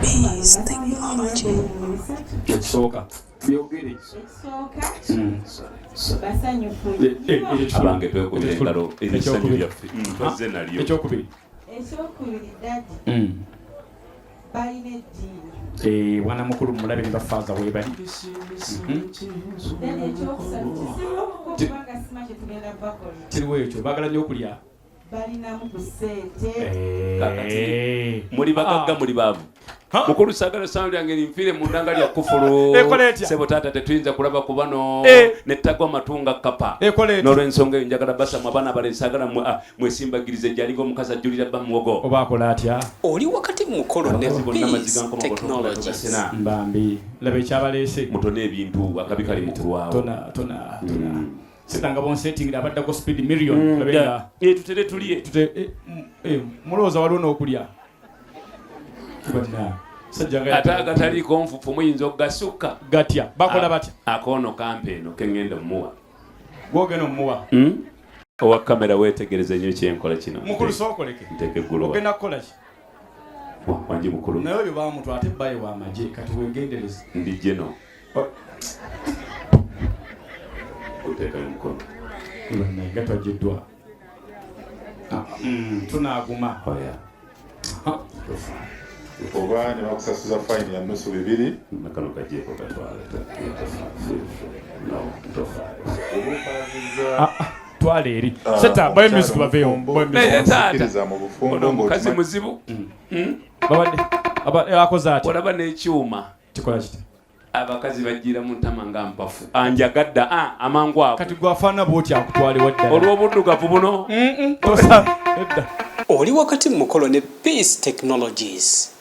Peace Technology. Ekisooka byogere abange twekubira engalo ebisanyu byaffe twazze nalyo. Ekyokubiri dadi balina eddiini mwana mukulu mulabe ne bafaaza weebali. then ekyokusatu kisiba kubanga sima kye tugenda bakola kiriwo ekyo baagala nnyo okulya. balinamu ku ssente Muli bagagga muli baavu. Mukulu sagala sound yange nfire mu ndanga lya kufuru. Sebo tata tetuyinza kulaba ku bano nettagwa matunga kapa. N'olw'ensonga eyo njagala basa mu abaana abalesagala mwesimbagirize gyali ng'omukazi ajjulira bba muwogo. Oba akola atya? Oli wakati mukolo ne Peace Technologies. Mbambi laba ekyabaleese. Mutone ebintu akabi kali mukulwawo. Tona. Sitanga bonsetingira abaddako speed million. Labera. Tutere tuliye. Mulowooza waliwo n'okulya. Bonna. Ataga taliko nfufu muyinza okugasuka. Gatya. Bakola batya. Akono kampeeno kengenda mmuwa. Gwogenda omumuwa. Owa kamera weetegereze nnyo kyenkola kino. Mukulu sookoleke. Nteeke eggulu. Ogenda kukola ki? Wangi mukulu. Naye oyo baamuntu ate bbaye w'amagye kati weegendereze. Ndi jeno. Oteeka omukono. Naye nga twaggiddwa. Tunaaguma. Oya. oba ne bakusasuza fayini ya nusu 200 nakano kajeeko katwale twale eri seta bayo music baveyo sikiriza mu bufumbo omukazi muzibu babadde akoza ati olaba n'ekyuma kikola kiti abakazi bajjira mu ntama nga mpafu anjagadda amangu ako kati gwafaana bwoti akutwaliwo ddala olw'obuddugavu buno tosa edda Oli wakati mukolo ne Peace Technologies.